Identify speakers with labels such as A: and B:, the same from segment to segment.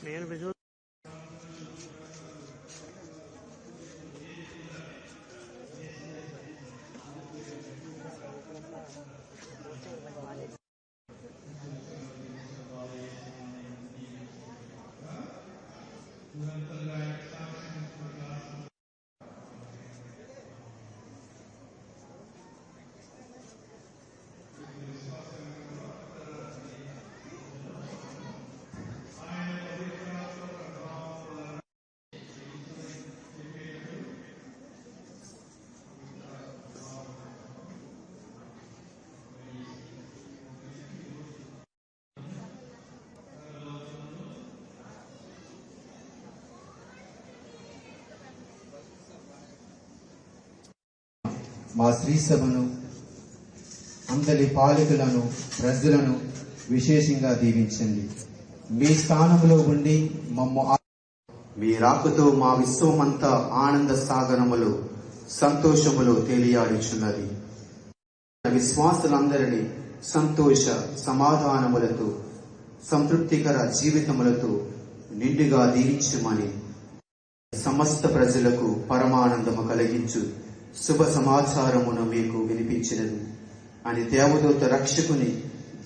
A: నేను విజువల్
B: మా శ్రీ సభను అందరి పాలకులను ప్రజలను విశేషంగా దీవించండి. మీ స్థానంలో ఉండి మీ రాకతో మా విశ్వమంతా ఆనంద సాగరములు సంతోషములు తేలియాడుచున్నది. విశ్వాసులందరినీ సంతోష సమాధానములతో సంతృప్తికర జీవితములతో నిండుగా దీవించమని సమస్త ప్రజలకు పరమానందము కలిగించు శుభ సమాచారమును మీకు వినిపించినది అని దేవదూత రక్షకుని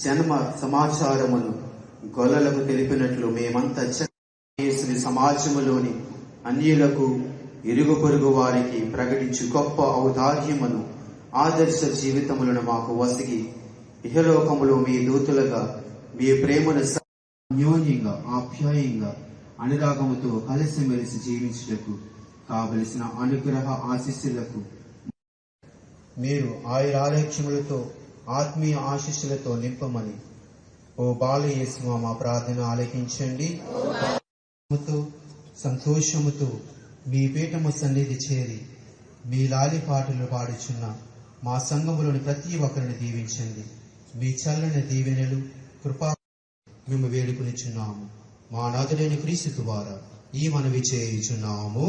B: జన్మ సమాచారమును గొల్లలకు తెలిపినట్లు మేమంతా యేసుని సమాజములోని అన్యులకు ఇరుగు పొరుగు వారికి ప్రకటించు గొప్ప ఔదార్యమును ఆదర్శ జీవితములను మాకు వసిగి ఇహలోకములో మీ దూతులుగా మీ ప్రేమను అన్యోన్యంగా ఆప్యాయంగా అనురాగముతో కలిసిమెలిసి జీవించుటకు కావలసిన అనుగ్రహ ఆశీస్సులకు మీరు ఆయురారోగ్యములతో ఆత్మీయ ఆశీస్సులతో నింపమని ఓ బాలయేసు మా ప్రార్థన ఆలకించండి. సంతోషముతో మీ పీఠము సన్నిధి చేరి మీ లాలి పాటలు పాడుచున్న మా సంఘములోని ప్రతి ఒక్కరిని దీవించండి. మీ చల్లని దీవెనలు కృపా మేము వేడుకునిచున్నాము. మా నాథుడైన క్రీస్తు ద్వారా ఈ మనవి చేయుచున్నాము.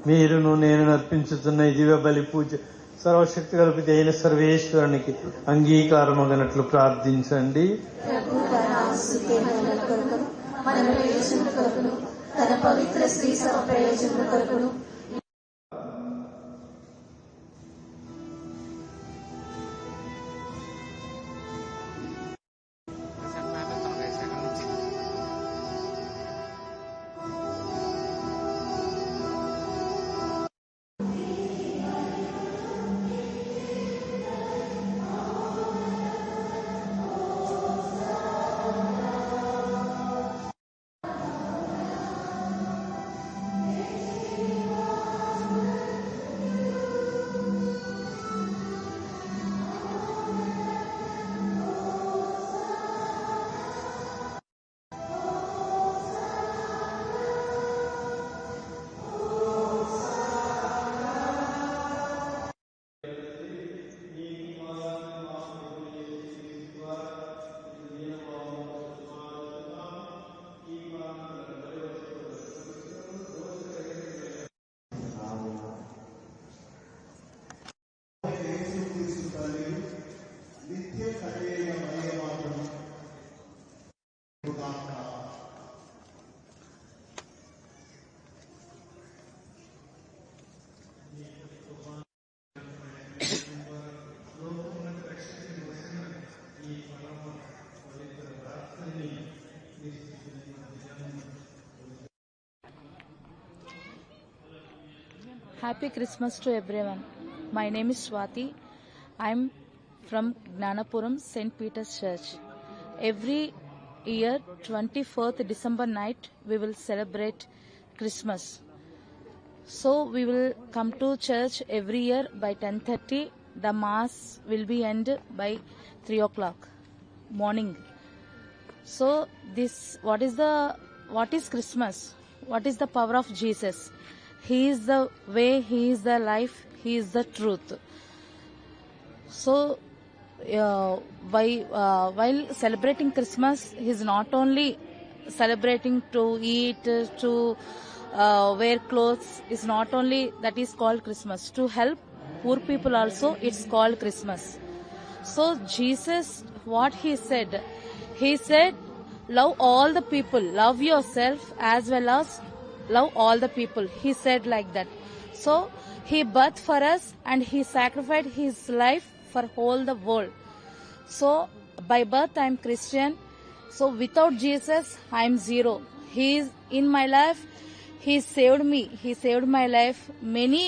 A: మీరును నేను అర్పించుతున్న ఈ దివ్య బలి పూజ సర్వశక్తి కల్పిత అయిన సర్వేశ్వరునికి అంగీకారమగనట్లు ప్రార్థించండి.
C: తన పవిత్ర శ్రీ సభ ప్రయోజనం కొరకును
D: Happy Christmas to everyone. My name is Swati. I'm from Gnanapuram St. Peter's Church. Every year, 24th December night, we will celebrate Christmas. So we will come to church every year by 10:30. The mass will be end by 3 o'clock morning. So what is Christmas? What is the power of Jesus? He is the way, He is the life, He is the truth. So while celebrating Christmas, He is not only celebrating to eat, to wear clothes. Is not only that is called Christmas. To help poor people also, it's called Christmas. So Jesus, what He said, love all the people, love yourself as well as love all the people. He said like that. So He birthed for us and He sacrificed His life for all the world. So by birth I am Christian. So without Jesus I am zero. He is in my life. He saved me. He saved my life. Many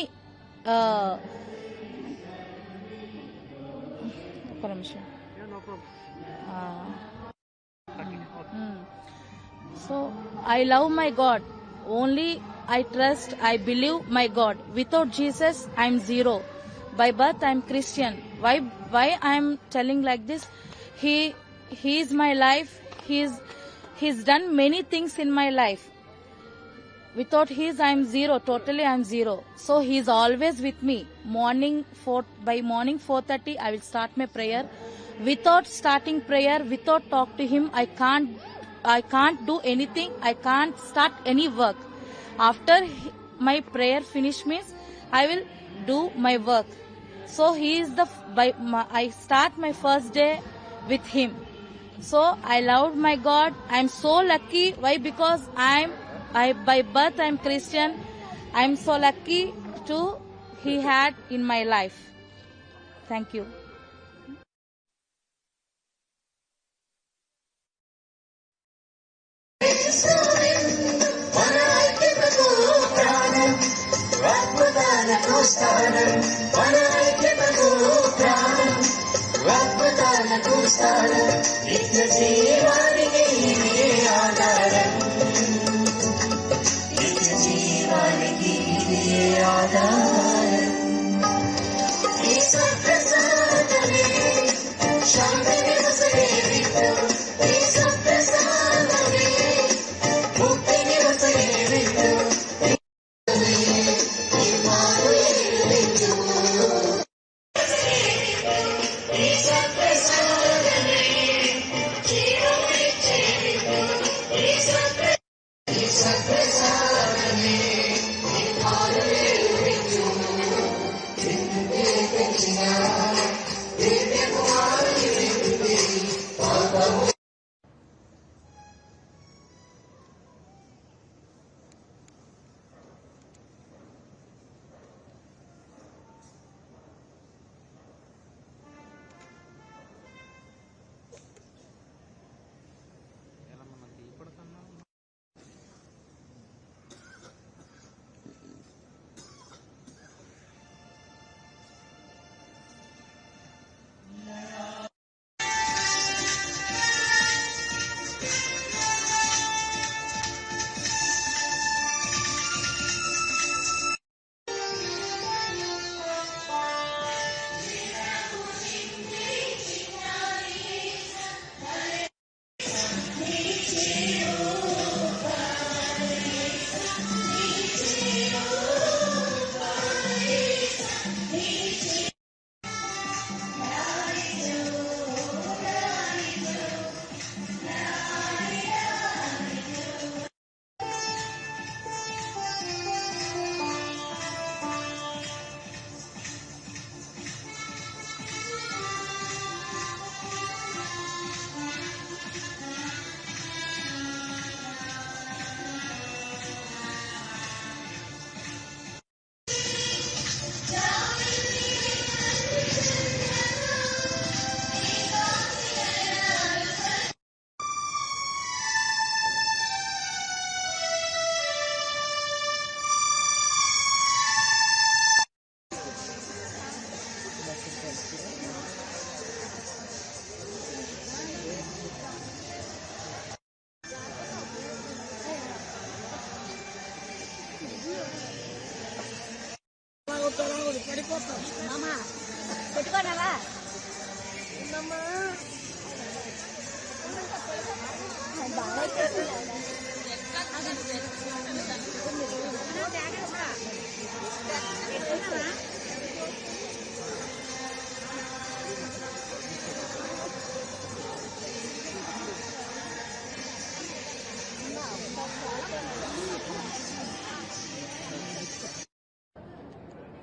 D: So I love my God. Only I trust, I believe my God. Without Jesus, I am zero. By birth, I am Christian. Why I am telling like this? He is my life. He's done many things in my life. Without His, I am zero. Totally, I am zero. So He is always with me. By morning 4:30, I will start my prayer. Without starting prayer, without talk to Him, I can't do anything. I can't start any work. After my prayer finish means I will do my work. So He is I start my first day with Him. So I love my God. I am so lucky. Why? Because by birth I am Christian. I am so lucky to He had in my life. Thank you.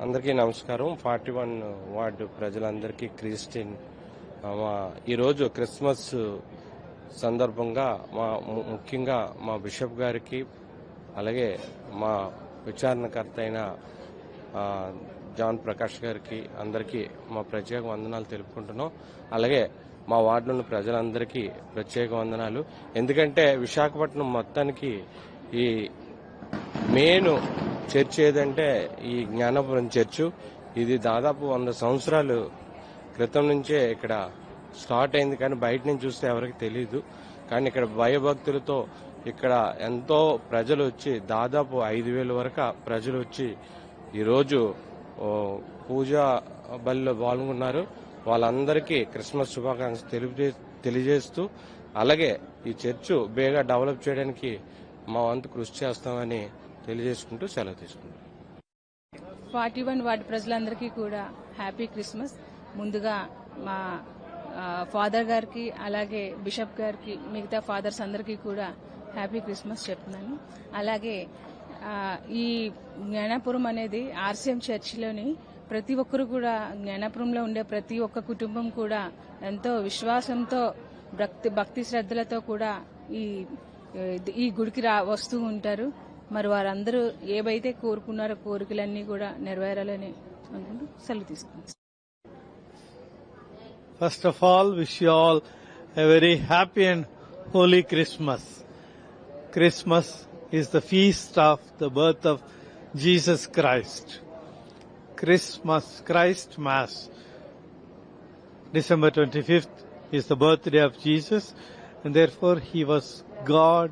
E: అందరికీ నమస్కారం. 41 ward ప్రజలందరికీ Christian ఈరోజు Christmas సందర్భంగా ముఖ్యంగా మా bishop గారికి, అలాగే మా విచారణకర్త అయిన జాన్ ప్రకాష్ గారికి అందరికీ మా ప్రత్యేక వందనాలు తెలుపుకుంటున్నాం. అలాగే మా వార్డులోని ప్రజలందరికీ ప్రత్యేక వందనాలు. ఎందుకంటే విశాఖపట్నం మొత్తానికి ఈ మెయిన్ చర్చ్ ఏదంటే ఈ జ్ఞానాపురం చర్చ్. ఇది దాదాపు 100 సంవత్సరాలు క్రితం నుంచే ఇక్కడ స్టార్ట్ అయింది, కానీ బయట నుంచి చూస్తే ఎవరికి తెలియదు. కానీ ఇక్కడ భయభక్తులతో ఇక్కడ ఎంతో ప్రజలు వచ్చి దాదాపు 5,000 వరకు ప్రజలు వచ్చి ఈరోజు పూజా బలిలో పాల్గొన్నారు. వాళ్ళందరికీ క్రిస్మస్ శుభాకాంక్షలు తెలియజేస్తూ, అలాగే ఈ చర్చ్ బేగా డెవలప్ చేయడానికి మా వంతు కృషి చేస్తామని తెలియజేసుకుంటూ సెలవు తీసుకుంటాం.
F: 41 వార్డు ప్రజలందరికీ కూడా హ్యాపీ క్రిస్మస్. ముందుగా మా ఫాదర్ గారికి, అలాగే బిషప్ గారికి, మిగతా ఫాదర్స్ అందరికీ కూడా హ్యాపీ క్రిస్మస్ చెప్తున్నాను. అలాగే ఈ జ్ఞానాపురం అనేది ఆర్సీఎం చర్చిలోని ప్రతి ఒక్కరు కూడా, జ్ఞానాపురంలో ఉండే ప్రతి ఒక్క కుటుంబం కూడా ఎంతో విశ్వాసంతో భక్తి శ్రద్ధలతో కూడా ఈ గుడికి వస్తూ ఉంటారు. మరి వారందరూ ఏవైతే కోరుకున్నారో కోరికలన్నీ కూడా నెరవేరాలని అనుకుంటూ సెలవు తీసుకుంటాం.
A: First of all, wish you all a very happy and holy Christmas. Christmas is the feast of the birth of Jesus Christ. Christmas, Christ Mass. December 25th is the birthday of Jesus, and therefore he was God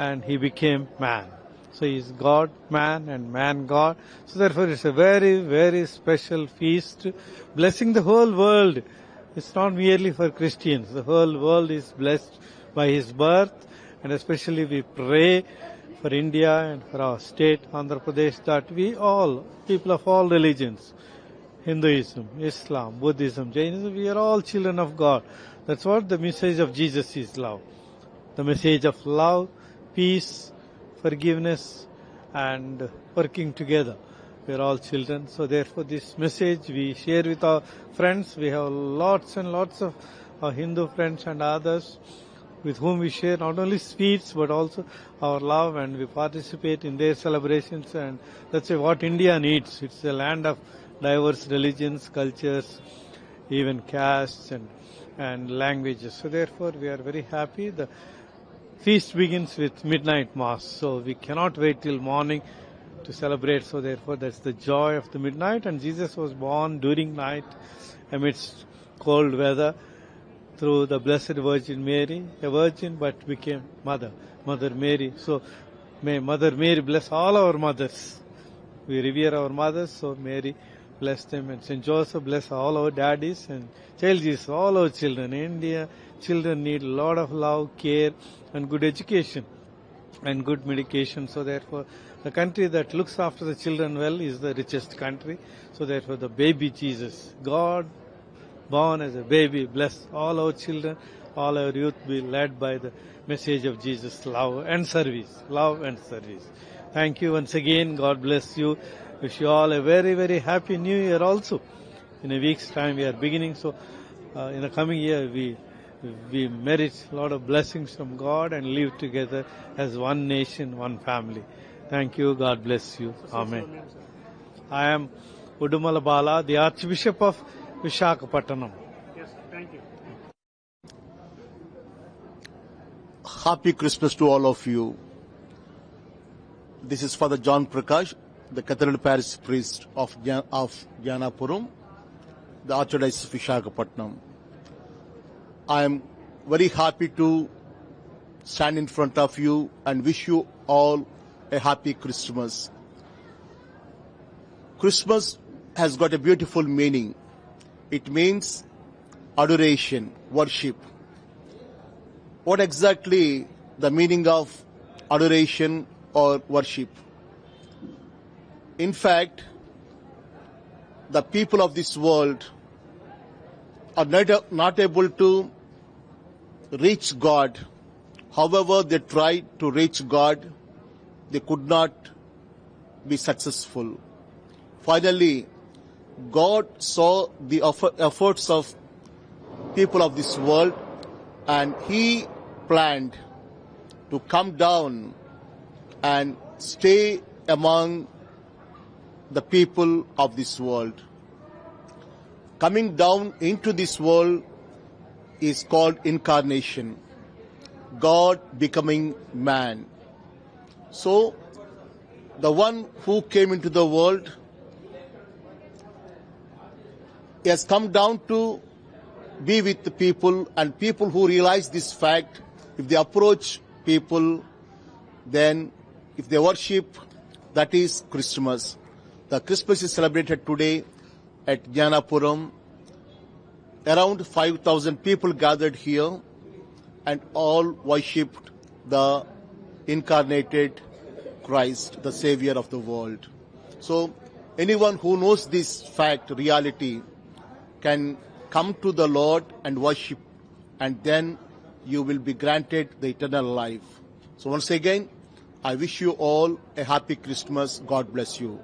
A: and he became man. So he is God, man, and man, God. So therefore it's a very, very special feast, blessing the whole world. It's not merely for Christians. The whole world is blessed by his birth, and especially we pray for India and for our state, Andhra Pradesh, that we all, people of all religions, Hinduism, Islam, Buddhism, Jainism, we are all children of God. That's what the message of Jesus is, love. The message of love, peace, forgiveness, and working together. We are all children. So therefore this message we share with our friends. We have lots and lots of our Hindu friends and others with whom we share not only sweets but also our love, and we participate in their celebrations. And that's what India needs. It's a land of diverse religions, cultures, even castes and languages. So therefore we are very happy. The feast begins with midnight mass, so we cannot wait till morning to celebrate. So therefore that's the joy of the midnight. And Jesus was born during night amidst cold weather through the Blessed Virgin Mary, a virgin but became Mother Mary. So may Mother Mary bless all our mothers. We revere our mothers, so Mary bless them, and St. Joseph bless all our daddies, and child Jesus, all our children. India children need a lot of love, care, and good education and good medication. So therefore the country that looks after the children well is the richest country. So therefore the baby Jesus, God born as a baby, bless all our children, all our youth be led by the message of Jesus, love and service. Love and service. Thank you once again. God bless you. Wish you all a very, very happy new year also. In a week's time we are beginning. So in the coming year we merit a lot of blessings from God and live together as one nation, one family. Thank you. God bless you. Amen. I am Udumala Bala, the Archbishop of Visakhapatnam.
G: Yes, thank you.
H: Happy Christmas to all of you. This is Father John Prakash, the Cathedral Parish Priest of Janapuram, the Archdiocese of Visakhapatnam. I am very happy to stand in front of you and wish you all a happy Christmas. Christmas has got a beautiful meaning. It means adoration, worship. What exactly the meaning of adoration or worship? In fact, the people of this world are not able to reach God. However they tried to reach God, they could not be successful. Finally, God saw the efforts of people of this world, and He planned to come down and stay among the people of this world. Coming down into this world is called incarnation, God becoming man. So, the one who came into the world has come down to be with the people, and people who realize this fact, if they approach people, then if they worship, that is Christmas. The Christmas is celebrated today at Janapuram. Around 5,000 people gathered here and all worshipped the incarnated Christ, the Savior of the world. So anyone who knows this fact, reality, can come to the Lord and worship, and then you will be granted the eternal life. So once again, I wish you all a happy Christmas. God bless you.